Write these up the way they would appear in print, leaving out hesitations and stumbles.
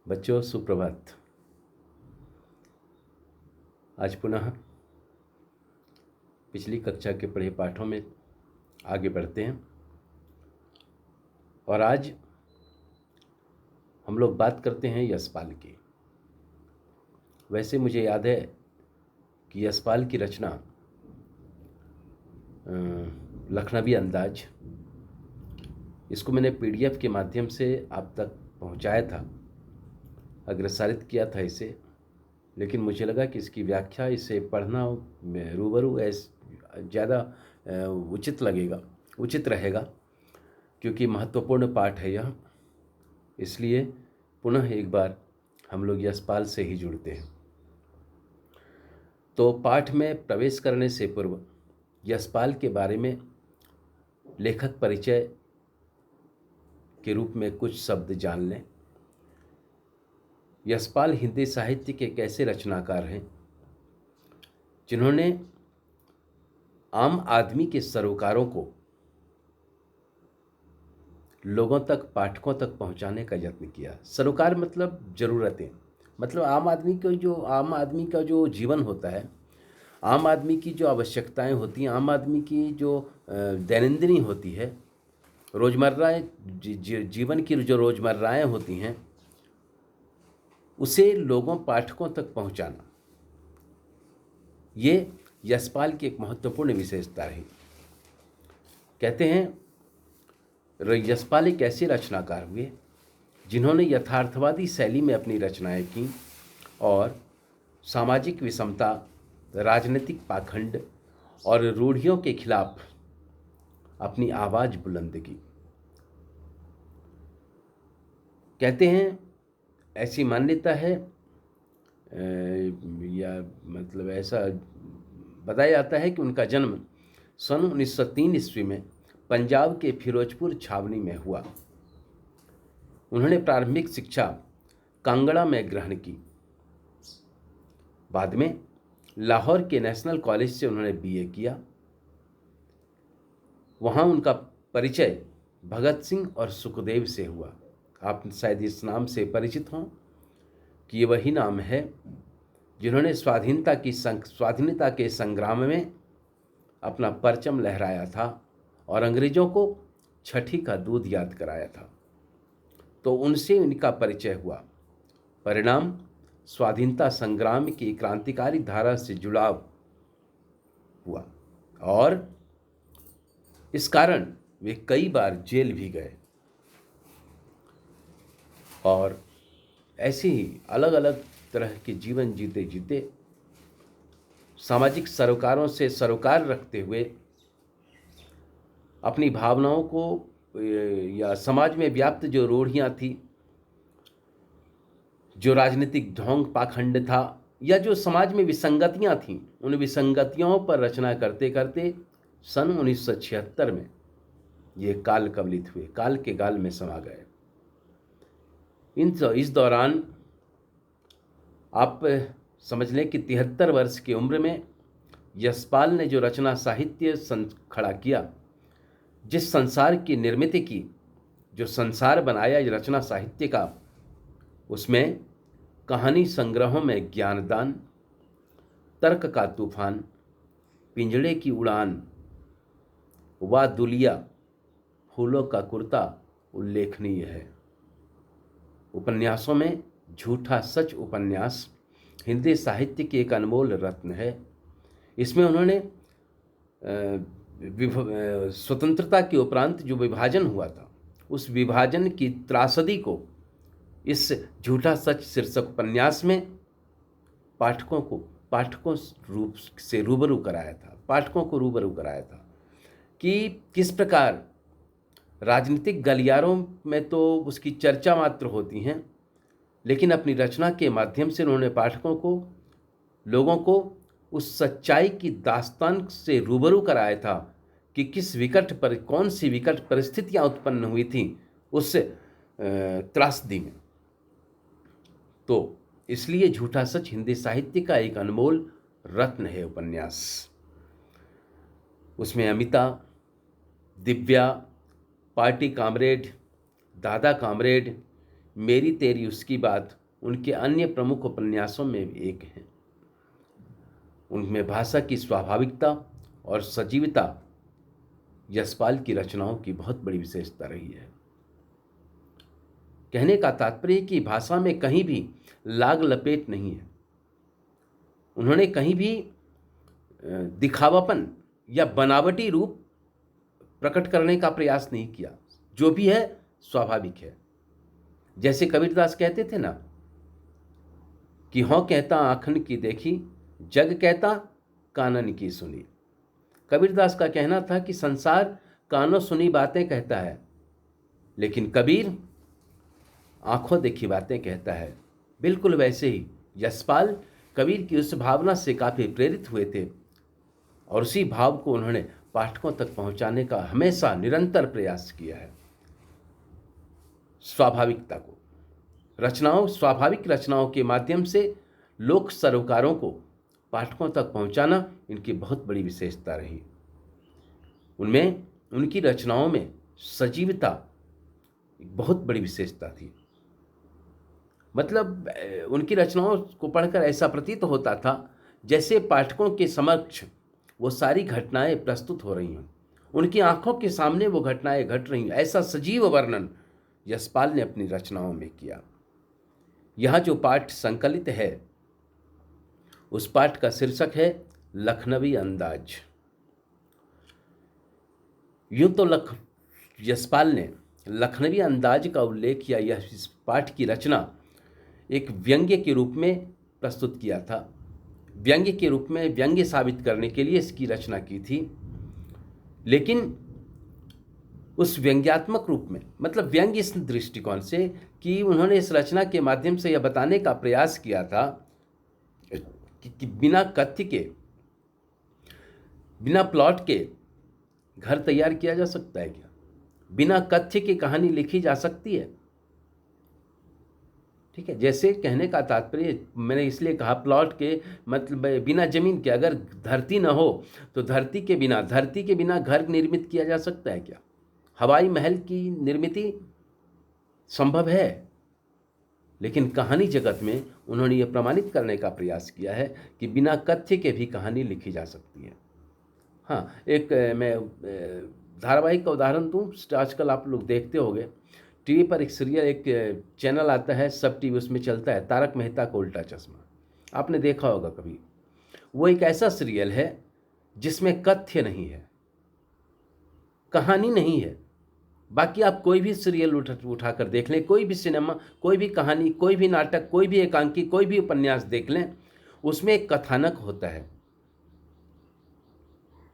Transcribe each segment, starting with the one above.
बच्चों सुप्रभात। आज पुनः पिछली कक्षा के पढ़े पाठों में आगे बढ़ते हैं और आज हम लोग बात करते हैं यशपाल की। वैसे मुझे याद है कि यशपाल की रचना लखनवी अंदाज, इसको मैंने पीडीएफ के माध्यम से आप तक पहुंचाया था, अग्रसारित किया था इसे, लेकिन मुझे लगा कि इसकी व्याख्या, इसे पढ़ना रूबरू ज़्यादा उचित रहेगा, क्योंकि महत्वपूर्ण पाठ है यह। इसलिए पुनः एक बार हम लोग यशपाल से ही जुड़ते हैं। तो पाठ में प्रवेश करने से पूर्व यशपाल के बारे में लेखक परिचय के रूप में कुछ शब्द जान लें। यशपाल हिंदी साहित्य के एक ऐसे रचनाकार हैं जिन्होंने आम आदमी के सरोकारों को लोगों तक, पाठकों तक पहुंचाने का यत्न किया। सरोकार मतलब ज़रूरतें, मतलब आम आदमी का जो जीवन होता है, आम आदमी की जो आवश्यकताएं होती हैं, आम आदमी की जो दैनंदिनी होती है, रोज़मर्रा जीवन की जो रोज़मर्राएँ होती हैं, उसे लोगों, पाठकों तक पहुंचाना, ये यशपाल की एक महत्वपूर्ण विशेषता रही। कहते हैं यशपाल एक ऐसे रचनाकार हुए जिन्होंने यथार्थवादी शैली में अपनी रचनाएं की और सामाजिक विषमता, राजनीतिक पाखंड और रूढ़ियों के खिलाफ अपनी आवाज़ बुलंद की। कहते हैं, ऐसी मान्यता है या मतलब ऐसा बताया जाता है कि उनका जन्म सन 1903 ईस्वी में पंजाब के फिरोजपुर छावनी में हुआ। उन्होंने प्रारंभिक शिक्षा कांगड़ा में ग्रहण की। बाद में लाहौर के नेशनल कॉलेज से उन्होंने बीए किया। वहाँ उनका परिचय भगत सिंह और सुखदेव से हुआ। आप शायद इस नाम से परिचित हों कि ये वही नाम है जिन्होंने स्वाधीनता के संग्राम में अपना परचम लहराया था और अंग्रेजों को छठी का दूध याद कराया था। तो उनसे इनका परिचय हुआ। परिणाम, स्वाधीनता संग्राम की क्रांतिकारी धारा से जुड़ाव हुआ और इस कारण वे कई बार जेल भी गए और ऐसे ही अलग अलग तरह के जीवन जीते जीते सामाजिक सरोकारों से सरोकार रखते हुए अपनी भावनाओं को या समाज में व्याप्त जो रूढ़ियाँ थी, जो राजनीतिक ढोंग पाखंड था, या जो समाज में विसंगतियाँ थीं, उन विसंगतियों पर रचना करते करते सन 1976 में ये काल कवलित हुए, काल के गाल में समा गए। इस दौरान आप समझ लें कि 73 वर्ष की उम्र में यशपाल ने जो रचना साहित्य खड़ा किया, जिस संसार की निर्मिति की, जो संसार बनाया रचना साहित्य का, उसमें कहानी संग्रहों में ज्ञानदान, तर्क का तूफान, पिंजड़े की उड़ान, वा दुलिया, फूलों का कुर्ता उल्लेखनीय है। उपन्यासों में झूठा सच उपन्यास हिंदी साहित्य की एक अनमोल रत्न है। इसमें उन्होंने स्वतंत्रता के उपरांत जो विभाजन हुआ था, उस विभाजन की त्रासदी को इस झूठा सच शीर्षक उपन्यास में पाठकों से रूबरू कराया था, पाठकों को रूबरू कराया था कि किस प्रकार राजनीतिक गलियारों में तो उसकी चर्चा मात्र होती हैं, लेकिन अपनी रचना के माध्यम से उन्होंने पाठकों को, लोगों को उस सच्चाई की दास्तान से रूबरू कराया था कि कौन सी विकट परिस्थितियां उत्पन्न हुई थीं उस त्रासदी में। तो इसलिए झूठा सच हिंदी साहित्य का एक अनमोल रत्न है उपन्यास। उसमें अमिता, दिव्या, पार्टी कामरेड, दादा कामरेड, मेरी तेरी उसकी बात उनके अन्य प्रमुख उपन्यासों में एक है। उनमें भाषा की स्वाभाविकता और सजीवता यशपाल की रचनाओं की बहुत बड़ी विशेषता रही है। कहने का तात्पर्य कि भाषा में कहीं भी लाग लपेट नहीं है। उन्होंने कहीं भी दिखावापन या बनावटी रूप प्रकट करने का प्रयास नहीं किया। जो भी है स्वाभाविक है। जैसे कबीरदास कहते थे ना कि हों कहता आँखन की देखी, जग कहता कानन की सुनी। कबीरदास का कहना था कि संसार कानों सुनी बातें कहता है, लेकिन कबीर आंखों देखी बातें कहता है। बिल्कुल वैसे ही यशपाल कबीर की उस भावना से काफ़ी प्रेरित हुए थे और उसी भाव को उन्होंने पाठकों तक पहुंचाने का हमेशा निरंतर प्रयास किया है। स्वाभाविकता को स्वाभाविक रचनाओं के माध्यम से लोक सरोकारों को पाठकों तक पहुंचाना इनकी बहुत बड़ी विशेषता रही। उनमें उनकी रचनाओं में सजीवता एक बहुत बड़ी विशेषता थी। मतलब उनकी रचनाओं को पढ़कर ऐसा प्रतीत होता था जैसे पाठकों के समक्ष वो सारी घटनाएं प्रस्तुत हो रही हों, उनकी आंखों के सामने वो घटनाएं घट रही हैं। ऐसा सजीव वर्णन यशपाल ने अपनी रचनाओं में किया। यह जो पाठ संकलित है उस पाठ का शीर्षक है लखनवी अंदाज। यूं तो यशपाल ने लखनवी अंदाज का उल्लेख या यह इस पाठ की रचना एक व्यंग्य के रूप में प्रस्तुत किया था। व्यंग्य के रूप में व्यंग्य साबित करने के लिए इसकी रचना की थी, लेकिन उस व्यंग्यात्मक रूप में, मतलब व्यंग्य इस दृष्टिकोण से कि उन्होंने इस रचना के माध्यम से यह बताने का प्रयास किया था कि बिना कथ्य के, बिना प्लॉट के घर तैयार किया जा सकता है क्या? बिना कथ्य की कहानी लिखी जा सकती है? ठीक है, जैसे कहने का तात्पर्य मैंने इसलिए कहा प्लॉट के, मतलब बिना जमीन के, अगर धरती न हो तो धरती के बिना घर निर्मित किया जा सकता है क्या? हवाई महल की निर्मिति संभव है, लेकिन कहानी जगत में उन्होंने ये प्रमाणित करने का प्रयास किया है कि बिना कथ्य के भी कहानी लिखी जा सकती है। हाँ, एक मैं धारावाहिक का उदाहरण दूँ। आजकल आप लोग देखते होंगे टीवी पर एक सीरियल, एक चैनल आता है, सब टीवी, उसमें चलता है तारक मेहता का उल्टा चश्मा। आपने देखा होगा कभी। वो एक ऐसा सीरियल है जिसमें कथ्य नहीं है, कहानी नहीं है। बाकी आप कोई भी सीरियल उठा कर देख लें, कोई भी सिनेमा, कोई भी कहानी, कोई भी नाटक, कोई भी एकांकी, कोई भी उपन्यास देख लें, उसमें एक कथानक होता है।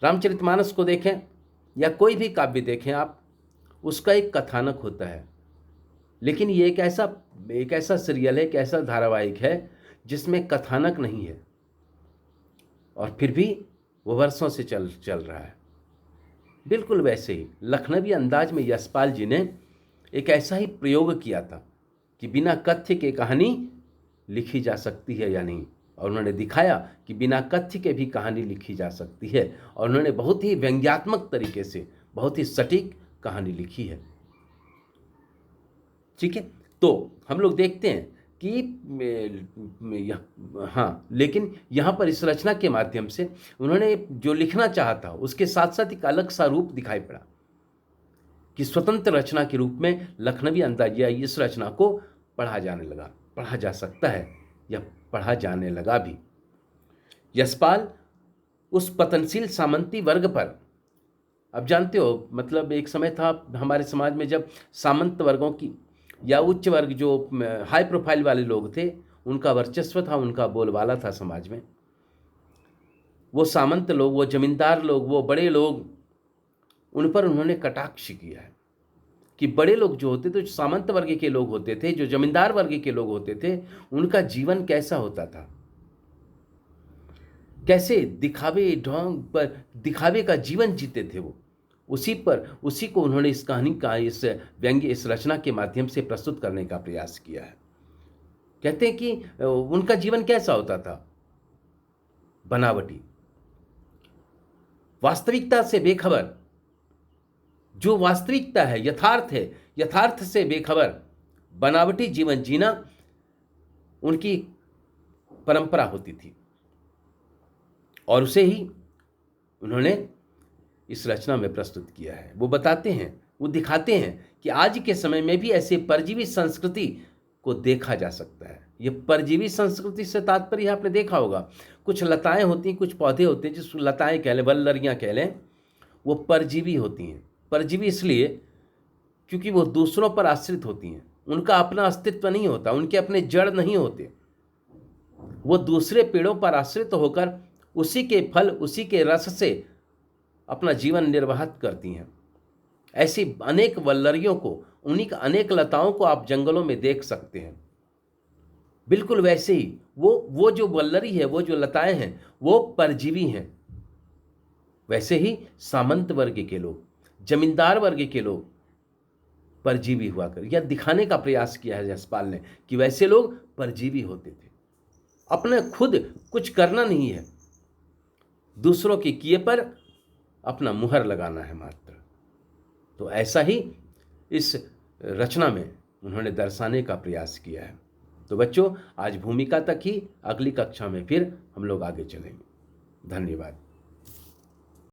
रामचरितमानस को देखें या कोई भी काव्य देखें आप, उसका एक कथानक होता है। लेकिन ये एक ऐसा सीरियल है, एक ऐसा धारावाहिक है जिसमें कथानक नहीं है, और फिर भी वो वर्षों से चल रहा है। बिल्कुल वैसे ही लखनवी अंदाज में यशपाल जी ने एक ऐसा ही प्रयोग किया था कि बिना कथ्य के कहानी लिखी जा सकती है या नहीं, और उन्होंने दिखाया कि बिना कथ्य के भी कहानी लिखी जा सकती है, और उन्होंने बहुत ही व्यंग्यात्मक तरीके से बहुत ही सटीक कहानी लिखी है। ठीक है, तो हम लोग देखते हैं कि हाँ, लेकिन यहाँ पर इस रचना के माध्यम से उन्होंने जो लिखना चाहा था उसके साथ साथ एक अलग सा रूप दिखाई पड़ा कि स्वतंत्र रचना के रूप में लखनवी अंदाज या इस रचना को पढ़ा जा सकता है या पढ़ा जाने लगा भी। यशपाल उस पतनशील सामंती वर्ग पर, अब जानते हो, मतलब एक समय था हमारे समाज में जब सामंत वर्गों की या उच्च वर्ग, जो हाई प्रोफाइल वाले लोग थे, उनका वर्चस्व था, उनका बोलबाला था समाज में। वो सामंत लोग, वो जमींदार लोग, वो बड़े लोग, उन पर उन्होंने कटाक्ष किया है कि बड़े लोग जो होते थे, जो सामंत वर्ग के लोग होते थे, जो जमींदार वर्ग के लोग होते थे, उनका जीवन कैसा होता था, कैसे दिखावे ढोंग पर दिखावे का जीवन जीते थे वो। उसी को उन्होंने इस कहानी का, इस व्यंग्य, इस रचना के माध्यम से प्रस्तुत करने का प्रयास किया है। कहते हैं कि उनका जीवन कैसा होता था, बनावटी, वास्तविकता से बेखबर। जो वास्तविकता है, यथार्थ है, यथार्थ से बेखबर, बनावटी जीवन जीना उनकी परंपरा होती थी और उसे ही उन्होंने इस रचना में प्रस्तुत किया है। वो बताते हैं, वो दिखाते हैं कि आज के समय में भी ऐसे परजीवी संस्कृति को देखा जा सकता है। ये परजीवी संस्कृति से तात्पर्य आपने देखा होगा, कुछ लताएं होती हैं, कुछ पौधे होते हैं, जिस लताएं कह लें, वल्लरियां कह लें, वो परजीवी होती हैं। परजीवी इसलिए क्योंकि वो दूसरों पर आश्रित होती हैं, उनका अपना अस्तित्व नहीं होता, उनके अपने जड़ नहीं होते, वो दूसरे पेड़ों पर आश्रित होकर उसी के फल, उसी के रस से अपना जीवन निर्वाह करती हैं। ऐसी अनेक वल्लरियों को, उन्हीं अनेक लताओं को आप जंगलों में देख सकते हैं। बिल्कुल वैसे ही वो जो वल्लरी है, वो जो लताएं हैं, वो परजीवी हैं। वैसे ही सामंत वर्ग के लोग, जमींदार वर्ग के लोग परजीवी हुआ कर, यह दिखाने का प्रयास किया है यशपाल ने कि वैसे लोग परजीवी होते थे। अपने खुद कुछ करना नहीं है, दूसरों के किए पर अपना मुहर लगाना है मात्र। तो ऐसा ही इस रचना में उन्होंने दर्शाने का प्रयास किया है। तो बच्चों, आज भूमिका तक ही, अगली कक्षा में फिर हम लोग आगे चलेंगे। धन्यवाद।